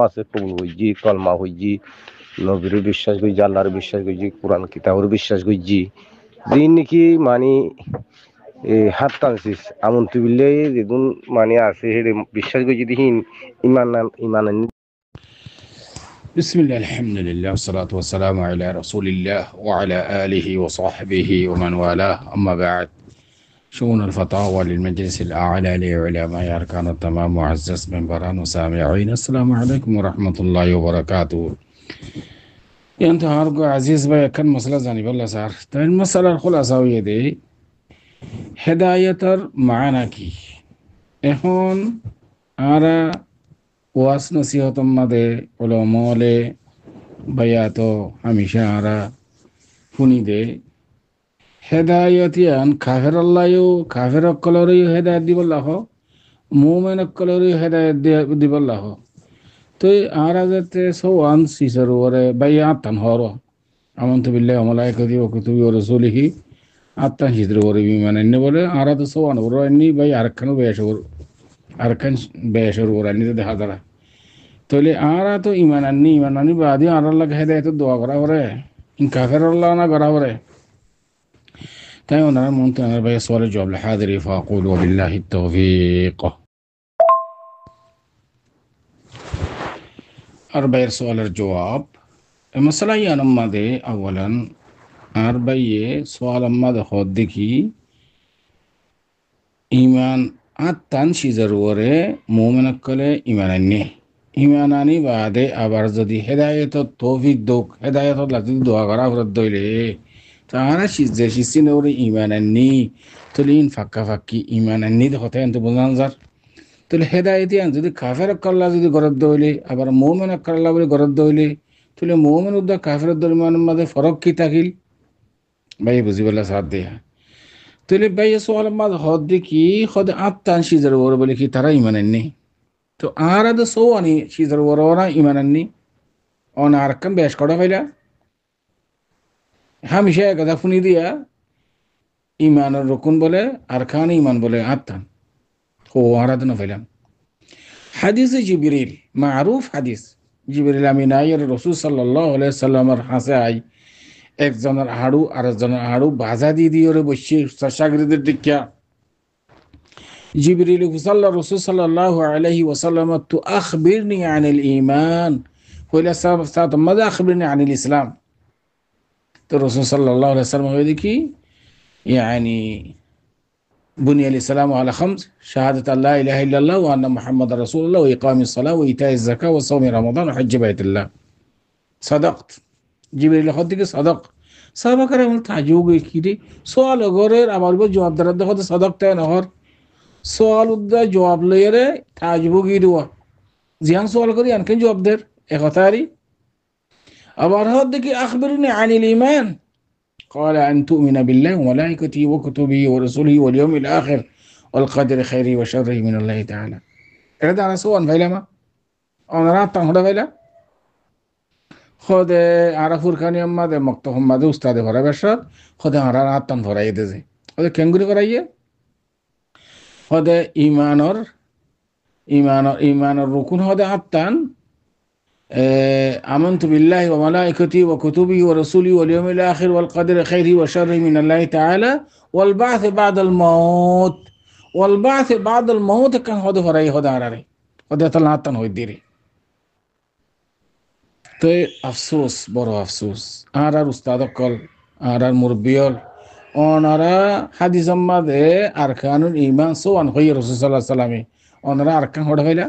আছে কবুল হইজি কলমা হইজি নবীর বিশ্বাস করছি আল্লাহর বিশ্বাস করছি কোরআন কিতাবের বিশ্বাস করছি দিন নাকি মানে হাত টানছিস আমন তুবিলে যেদিন মানে আছে সেটা বিশ্বাস করছি দেখি ইমান ইমান بسم الله الحمد لله والصلاة والسلام على رسول الله وعلى آله وصحبه ومن والاه أما بعد شؤون الفتاوى للمجلس الأعلى لعلماء أركان التمام معزز من بران وسامعين السلام عليكم ورحمة الله وبركاته أنت هارجو عزيز بيا كان مسألة زاني بالله صار تين مسألة الخلاصة دي هداية معنا كي এখন আরা ওয়াস নসিহত মাদে ওলমলে বায়াতো হামিশা আরা ফুনি দে হেদায়তিয়ান কাফের আল্লাহও কাফের অকলরেও হেদায়ত দিবল্লাহ মুমিন অকলরেও হেদায়ত দিবল্লাহ তো আরা যাতে সওয়ান সিসার ওরে বায়াতান হর আমন্তু বিল্লাহি ওয়া মালাইকাতিহি ওয়া কুতুবিহি ওয়া রাসূলিহি আত্তান হিজর ওরে বিমান এনে বলে আরা তো সওয়ান ওরে এনে বাই আরকানো বেশর আরকান বেশর ওরে এনে দেখা দাঁড়া তাহলে আরা তো ইমান আনি বাদি আর আল্লাহ হেদায়ত দোয়া করা পরে কাফের আল্লাহ না করা পরে তাই ওনারা মন্ত্রী ওনার ভাই সওয়ালের জবাব হাজিরি ফাকুল ওয়াবিল্লাহি তাওফীক আর ভাইয়ের সওয়ালের জবাব মশলা ইয়ানম্মাদে আওয়ালান আর ভাইয়ে সওয়াল আম্মাদে হদ দেখি ইমান আত্তান সিজার ওরে মুমিন কলে ইমান আনি ইমানানি বাদে আবার যদি হেদায়ত তৌফিক দোক হেদায়ত লাতি দোয়া করা ফরত দইলে তারা সিজে সিসিনে ওরে ইমানানি তলিন ফাক্কা ফাক্কি ইমানানি হতে আনতে বোঝান যার তাহলে হেদায়তি আন যদি কাফের কাল্লা যদি গরদ দইলে আবার মুমিন কাল্লা বলে গরদ দইলে তাহলে মুমিন উদ্দা কাফের দরমিয়ানের মধ্যে ফরক কি থাকিল ভাই বুঝিবলা সাথ দেয়া তাহলে ভাই সোয়াল মাদ হদ দেখি হদ আত্তান সিজার ওরে বলে কি তারা ইমানানি তো আর আদা সৌয়ানি সিজার ওরা ইমানান্নি অন আর কাম বেশ করা হইলা হামিশা কথা ফুনি দিয়া ইমানের রকুন বলে আর খান ইমান বলে আত্মান ও আরাধন হইলাম হাদিসে জিবরিল মারুফ হাদিস জিবরিল আমি নাই আর রসুল সাল্লাল্লাহু আলাইহি সাল্লামের হাসে আই একজনের হাড়ু আর একজনের হাড়ু বাজা দিয়ে ওরে বসে শাগিরদের দিকিয়া জিবরিল হুসাল্লাহ রসুল সাল্লাল্লাহু আলাইহি ওয়াসাল্লাম তু আখবিরনি আনিল ঈমান কইলা সাত মাযা আখবিরনি আনিল ইসলাম তো রসুল সাল্লাল্লাহু আলাইহি ওয়াসাল্লাম কই দেখি يعني بني الإسلام على خمس شهادة أن لا إله إلا الله وأن محمد رسول الله وإقام الصلاة وإيتاء الزكاة وصوم رمضان وحج بيت الله صدقت জিবরিল হদিকে সদক সাহাবাকার আমল তাজুগ কিরে সওয়াল গরের আমার জবাব দাঁড়াতে হতে সদক তাই নহর সোয়াল উদ্দা জবাব লইরে তাজবু গিরুয়া জিয়ান সোয়াল করি আনকেন জবাব দের একতারি আবার হদ দেখি আখবিরনি আনিল ঈমান قال أن تؤمن بالله وملائكته وكتبه ورسله واليوم الآخر والقدر خيره وشره من الله تعالى هذا أنا سوان فيلما أنا رات هذا فيلا خد عرفور كان يوم ما ده مكتوب ما ده أستاذ فرا بشر خد أنا رات فرا يدزي هذا كنغري فرا يه هذا إيمانر ركون هذا عطان آمنت بالله وملائكته وكتبه ورسوله واليوم الآخر والقدر خيره وشره من الله تعالى والبعث بعد الموت كان هذا فرأي هذا عراري هذا طلعتن هو الديري تو أفسوس برو أفسوس عرار أستاذ قل عرار مربيول أنارا حديث ما ده أركان الإيمان سوان هي رسول الله صلى الله عليه وسلم أنارا أركان هذا فيلا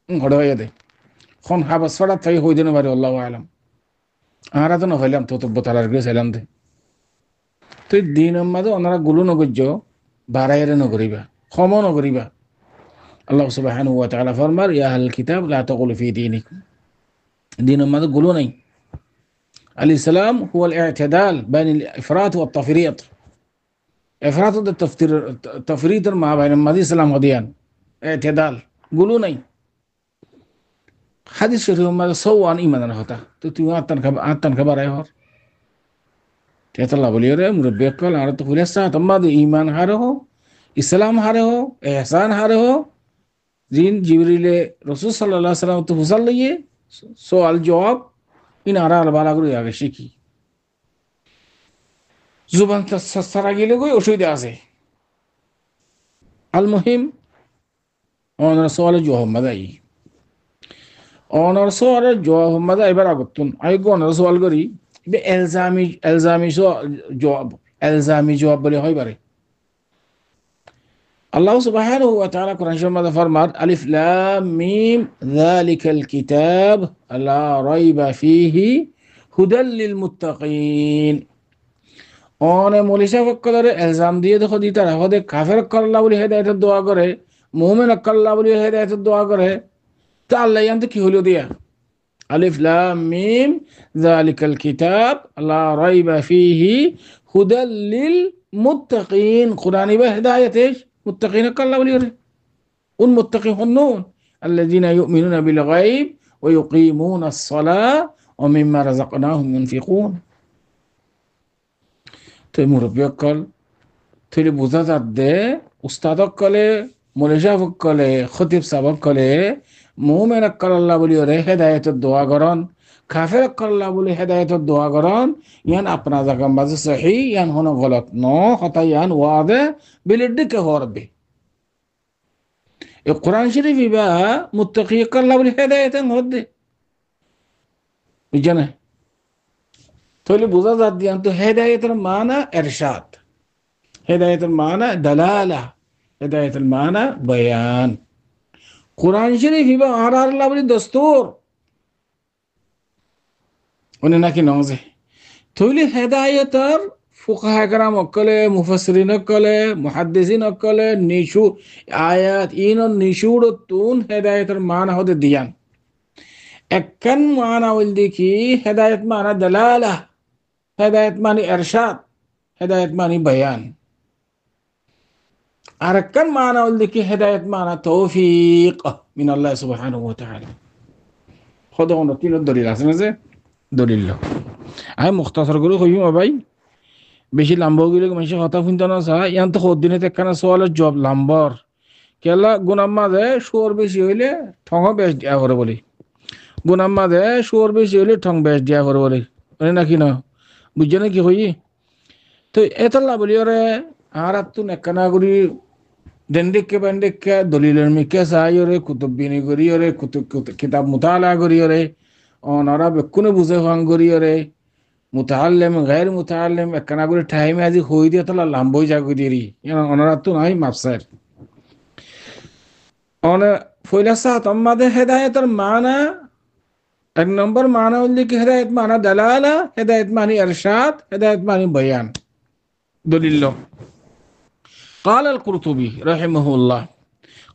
هذا فيلا ده খন হাবাস ফড়া তাই হই দিন পারে আল্লাহু আলাম আরা তো নহইলাম তো বতালার গ্রেস এলাম দে তুই দিন মাদে ওনারা গুলো নগজ্য বারাইরে নগরিবা ক্ষম নগরিবা আল্লাহ সুবহানাহু ওয়া তাআলা ফরমার ইয়া আহল কিতাব লা তাকুলু ফি দীনিকুম দিন মাদে গুলো নাই আল ইসলাম হুয়া আল ই'তিদাল বাইন আল ইফরাত ওয়া তাফরিত ইফরাত ওয়া তাফরিত মা বাইন মাদি ইসলাম হদিয়ান ই'তিদাল গুলো নাই হাদিস শরীফ মধ্যে সওয়ান ইমানের হতা তো তুই আত্তান খাবার আয় হর তেতলা বলি রে মুরব্বি কল আর তো ফুলেসা তোমাদের ইমান হারে হো ইসলাম হারে হো ইহসান হারে হো জিন জিবরিলে রসুল সাল্লাল্লাহু আলাইহি ওয়াসাল্লাম তো ফুসাল লইয়ে সওয়াল জবাব ইন আর আল বালা করে আগে শিখি জুবান সারা গেলে কই অসুবিধা আছে আল মুহিম অনার সওয়ালের জবাব মাদাই অনার সওয়ালের জবাব মাদাই এবার আগতুন আই গো অনার সওয়াল করি বে এলজামি জবাব বলে হয় বারে আল্লাহ সুবহানাহু ওয়া তাআলা কোরআন শরীফের মধ্যে ফরমান আলিফ লাম মিম যালিকাল কিতাব লা রাইবা ফীহি হুদাল লিল মুত্তাকিন অনে মলিশা ফকরে ইলজাম দিয়ে দেখো দিতা রাখো দে কাফের আল্লাহ বলি হেদায়েতের দোয়া করে মুমিন আল্লাহ বলি হেদায়েতের দোয়া করে তা আল্লাহ ইয়ান্তে কি হলো দিয়া আলিফ লাম মিম যালিকাল কিতাব লা রাইবা ফীহি হুদাল লিল মুত্তাকিন কুরআনি বা হেদায়েত মুত্তাকিন আল্লাহ বলি উন মুত্তাকি হুন্নুন الذين يؤمنون بالغيب ويقيمون الصلاة ومما رزقناهم ينفقون তো মুরব্বিয়কল তুই বুঝা যাত দে উস্তাদক কলে মলেশাফক কলে খতিব সাবক কলে মুমিন আল্লাহ বলি রে হেদায়েতের দোয়া করন কাফের আল্লাহ বলি হেদায়েতের দোয়া করন ইয়ান আপনা জায়গা মাঝে সহি ইয়ান হন গলত ন হতা ইয়ান ওয়াদে বিলিডকে হরবে এই কোরআন শরীফ ইবা মুত্তাকি আল্লাহ বলি হেদায়েতের হদে বুঝছেন তাহলে বোঝা যাত দিয়ান তো হেদায়েতের মানা ইরশাদ হেদায়েতের মানা দালালা হেদায়েতের মানা বয়ান কোরআন শরীফ ইবা আর আল্লাহ বলি দস্তুর উনি নাকি নজে তাহলে হেদায়েতের ফুকাহা کرام অকলে মুফাসসিরিন অকলে মুহাদ্দিসিন অকলে নিশু আয়াত ইন নিশুর তুন হেদায়েতের মানা হদে দিয়ান একখান মানা হইল দেখি হেদায়েত মানা দালালা হেদায়েত মানে ইরশাদ হেদায়েত মানে বয়ান আর একখান মানা হইল দেখি হেদায়েত মানা তৌফিক মিন আল্লাহ সুবহানাহু ওয়া তাআলা খোদন তিন দলিল আছে না যে দলিল আমি মুখতাসর করে কইম ভাই বেশি লম্বা গেলে মানুষ কথা শুনতে না চায় ইয়ান তো দিনে একখানা সওয়ালের জবাব লম্বর কেলা গুনাম মাঝে সুর বেশি হইলে ঠঙ বেশ দিয়া করে বলি গুনাম মাঝে সুর বেশি হইলে ঠং বেশ দিয়া করে বলি নাকি না বুঝছে না কি হই তো এতলা বলি ওরে আর তুন একখানা করি দেন্ডিকে বেন্ডিকে দলিলের মিকে চাই ওরে কুতুববিনী করি ওরে কিতাব মুতালা করি ওরে অনারা বেকুনে বুঝে ফাং করি ওরে মুতাআল্লিম গায়র মুতাআল্লিম একখানা করে টাইমে আজি হই দিয়ে তলা লাম্বই জাগি দিরি অনারা তো নাই মাপসার অনে ফয়লাসা তম্মাদে হেদায়েতের মানা এক নম্বর মানা হল কি হেদায়েত মানা দালালা হেদায়েত মানে ইরশাদ হেদায়েত মানে বয়ান দলিল قال القرطبي رحمه الله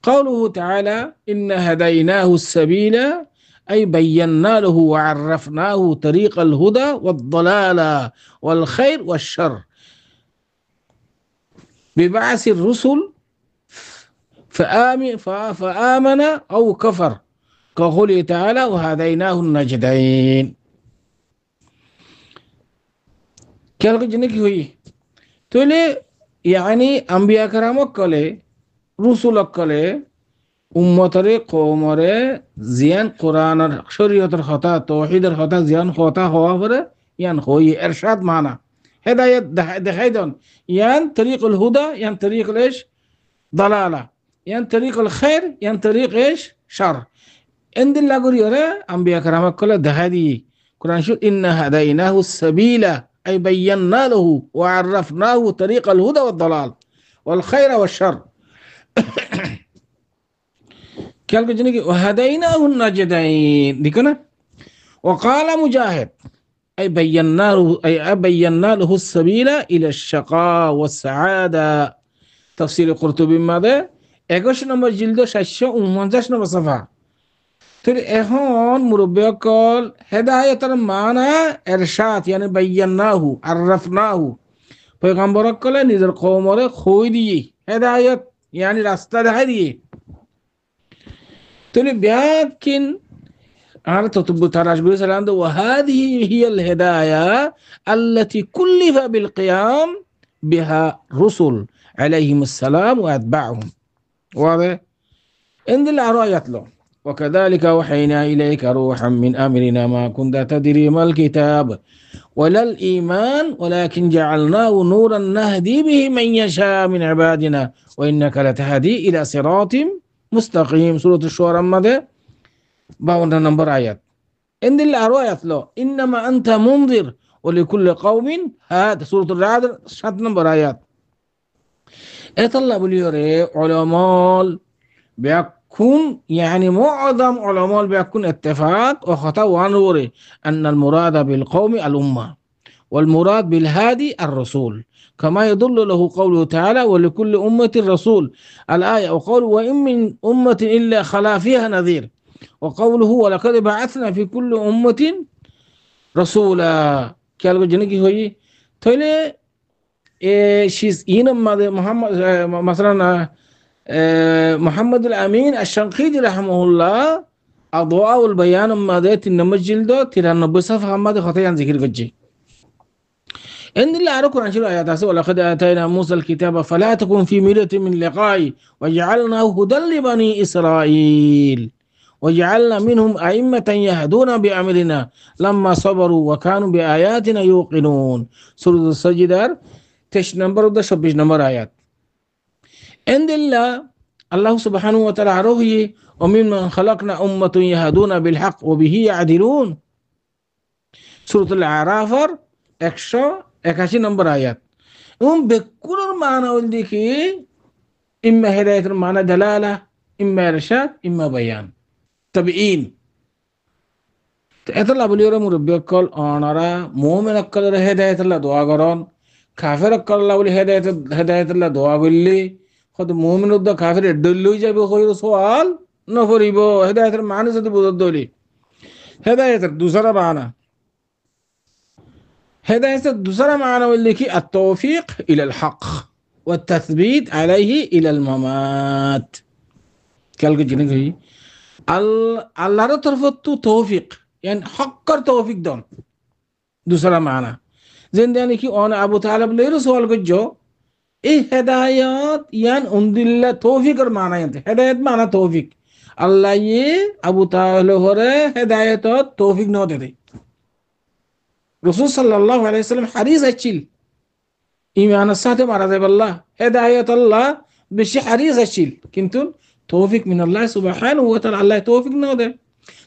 قوله تعالى إن هديناه السبيل أي بينا له وعرفناه طريق الهدى والضلالة والخير والشر ببعث الرسل فآمن أو كفر كقوله تعالى وهديناه النجدين क्या जने की हुई तो ले यानी अंबिया करामक कले रुसुलक कले উম্মতরে কওমরে জিয়ান কোরআনের শরীয়তের কথা তাওহীদের কথা জিয়ান কথা হওয়া পরে ইয়ান হই ইরশাদ মানা হেদায়েত দেখাই দেন ইয়ান তরিকুল হুদা ইয়ান তরিকুল ইশ দালালা ইয়ান তরিকুল খায়র ইয়ান তরিক ইশ শার এন্দিন লাগরি ওরে আম্বিয়া کرامক কলে দেখাই দি কোরআন শরীফ ইন্না হাদাইনাহু সাবিলা আই বায়ান্না লাহু ওয়া আররাফনাহু তরিকুল হুদা ওয়াদ দালাল ওয়াল খায়র ওয়াশ শার क्या कहते कि वहदैनाहु النجدين देखो ना وقال مجاهد أي بينا له السبيل إلى الشقاء والسعادة تفسير القرطبي ماذا 21 নম্বর জিলদ 749 নম্বর صفحة তো এখন মুরব্বিয়কল হেদায়েতের মানা ইরশাদ يعني بيناه عرفناه পয়গম্বরকল নিজের কওমরে খই দিয়ে হেদায়েত يعني রাস্তা দেখাই দিয়ে لكن أنا تطب تراش بيسلام وهذه هي الهداية التي كلف بالقيام بها رسل عليهم السلام وأتباعهم واضح عند الآيات له وكذلك وحينا إليك روحا من أمرنا ما كنت تدري ما الكتاب ولا الإيمان ولكن جعلناه نورا نهدي به من يشاء من عبادنا وإنك لتهدي إلى صراط مستقيم. سورة الشورى ماذا 52 نمبر آيات. عند الآيات له إنما أنت منذر ولكل قوم هاد. سورة الرعد 7 نمبر آيات. الله بليوري علماء بيكون يعني معظم علماء بيكون اتفاق وخطأ ونوري أن المراد بالقوم الأمة والمراد بالهادي الرسول، كما يدل له قوله تعالى ولكل أمة رسول الآية، وقوله وإن من أمة إلا خلا فيها نذير، وقوله ولقد بعثنا في كل أمة رسولا. كالو جنكي هوي تولي شيز ينما محمد مثلا محمد الأمين الشنقيطي رحمه الله أضواء البيان ماذا تنمجلدو تيران بصف ماذا خطيان ذكر قجي. إن الله أركوا عن شرع آيات ولقد آتينا موسى الكتاب فلا تكن في مرية من لقائه وجعلناه هدى لبني إسرائيل وجعلنا منهم أئمة يهدون بأمرنا لما صبروا وكانوا بآياتنا يوقنون. سورة السجدة 10 نمبر 26 نمبر آيات. عند الله سبحانه وتعالى عروه وممن خلقنا أمة يهدون بالحق وبه يعدلون. سورة الأعراف 181 نمبر آيات. بكل المعنى والذكي إما هداية المعنى دلالة إما إرشاد إما بيان تبعين. الله بليورا مربي أكل أنارا مؤمن أكل هداية الله دعا قران كافر أكل الله ولي هداية الله دعا باللي خد مؤمن ودا كافر يدلوا جابوا خير سؤال نفريبو هداية المعنى سد بدولي هداية دوسرا معنى. هداية دوسرا معنى واللي كي التوفيق إلى الحق والتثبيت عليه إلى الممات. كالك جنيه الله طرفته توفيق يعني حقر توفيق دون دوسرا معنى زنداني كي أنا أبو طالب ليه سؤال كجو إيه هدايات يعني أندل توفيق المعنى ينتهي هدايات معنى توفيق الله يه أبو طالب هره هدايات توفيق نوده دي. رسول صلى الله عليه وسلم حديث أشيل إيمان الساتم مرضى بالله هدايات الله بشي حديث أشيل كنتم توفيق من الله سبحانه وتعالى الله توفيق نوده.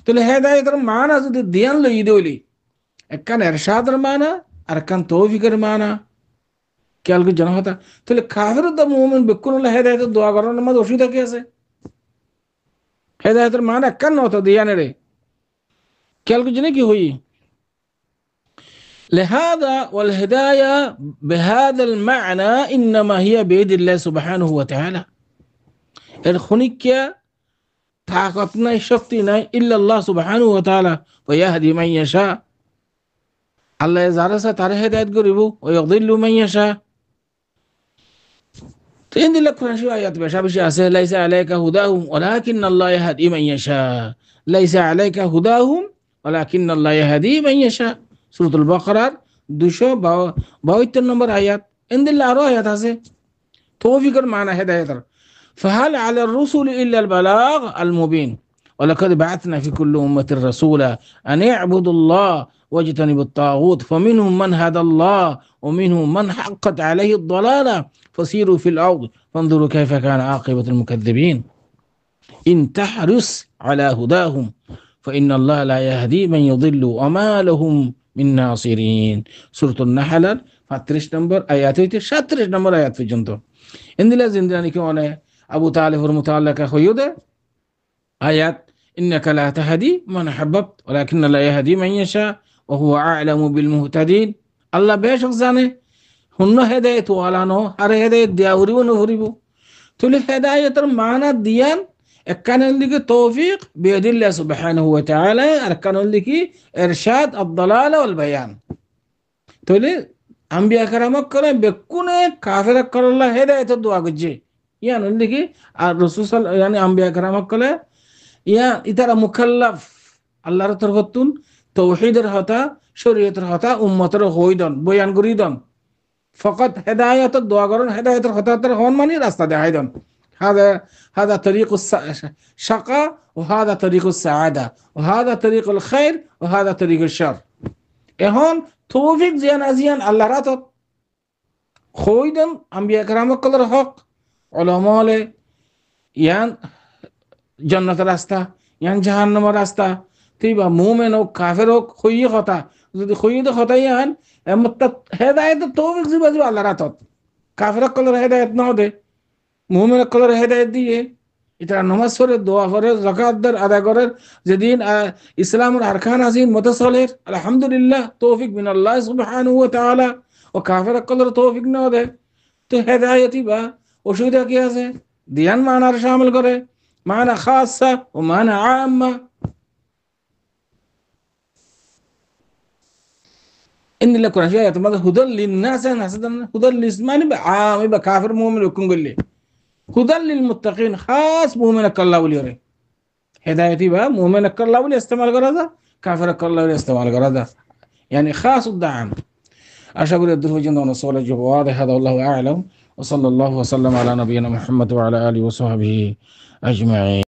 تو هدايات المعنى زود الديان لو يدولي أكان إرشاد المعنى أركان توفيق المعنى كالك جنا होता तो काफिर द मोमेंट बिल्कुल ला हिदायत दुआ करो ना मत उसी तक कैसे हिदायत माना कन होता दिया ने रे كالك जने की हुई. لهذا والهداية بهذا المعنى إنما هي بيد الله سبحانه وتعالى. الخنيكة طاقتنا شفتنا إلا الله سبحانه وتعالى ويهدي من يشاء. الله يزارسه تاره هدايت قريبه ويضل من يشاء. تين لك كل شيء آيات بشابش أسه ليس عليك هداهم ولكن الله يهدي من يشاء. ليس عليك هداهم ولكن الله يهدي من يشاء. سورة البقرة 252 نمبر آيات. عند الله أرى آيات هذه توفيق المعنى هداية. فهل على الرسل إلا البلاغ المبين ولقد بعثنا في كل أمة رسولا أن يعبدوا الله واجتنبوا الطاغوت فمنهم من هدى الله ومنهم من حقت عليه الضلالة فسيروا في الأرض فانظروا كيف كان عاقبة المكذبين. إن تحرص على هداهم فإن الله لا يهدي من يضل وما لهم من ناصرين. سورة النحل 35 نمبر آيات 37 نمبر آيات في جنتو. إن الله زنداني كونه أبو طالب المتعلق خيوده آيات إنك لا تهدي من أحببت ولكن الله يهدي من يشاء وهو أعلم بالمهتدين. الله بيشك زانه هن هداية والانو هر هداية دياوري ونفريبو تولي هداية المعنى الديان أكان لك توفيق بيد الله سبحانه وتعالى أكان لك إرشاد الضلال والبيان. تولي أنبياء كرامك كرام بيكون كافر كر الله هداية الدعاء جي يعني لك الرسول يعني أنبياء كرامك كرام يا إذا مكلف الله رترفتون توحيد رهتا شريعة رهتا أمة رهويدان بيان قريدان فقط هداية الدعاء كرام هداية رهتا ترهون ماني راستة دهايدان هذا طريق الشقاء وهذا طريق السعادة وهذا طريق الخير وهذا طريق الشر. এখন তৌফিক জিয়ান আজিয়ান আল্লাহ রাতত খোইদন আম্বিয়া کرامক কলর হক উলামালে ইয়ান জান্নাতের রাস্তা ইয়ান জাহান্নামের রাস্তা তিবা মুমিন ও কাফের ও খইয়ে কথা যদি খইয়ে কথা ইয়ান এমত হেদায়েত তৌফিক জিবাজি আল্লাহ রাতত কাফের কলর হেদায়েত না দে মুমিন কলর হেদায়েত দিয়ে এটা নামাজ পড়ে দোয়া করে যাকাত দের আদায় করে যেদিন ইসলামের আরকান আজিম মুতাসালির আলহামদুলিল্লাহ তৌফিক মিন আল্লাহ সুবহানাহু ওয়া তাআলা ও কাফের কলর তৌফিক না দে তো হেদায়েতই বা অসুবিধা কি আছে দিয়ান মানার শামিল করে মানা খাসা ও মানা আম্মা إن لكم شيء تمام هدى للناس هدى للإسلام عام يبقى كافر مؤمن يكون قل لي هدى للمتقين خاص مؤمنك الله وليه هدايتي بقى مؤمنك الله وليه استعمال قرضه كافرك الله وليه استعمال قرضه يعني خاص الدعم أشكر الدروج جندنا صلى الله واضح هذا والله أعلم وصلى الله وسلم على نبينا محمد وعلى آله وصحبه أجمعين.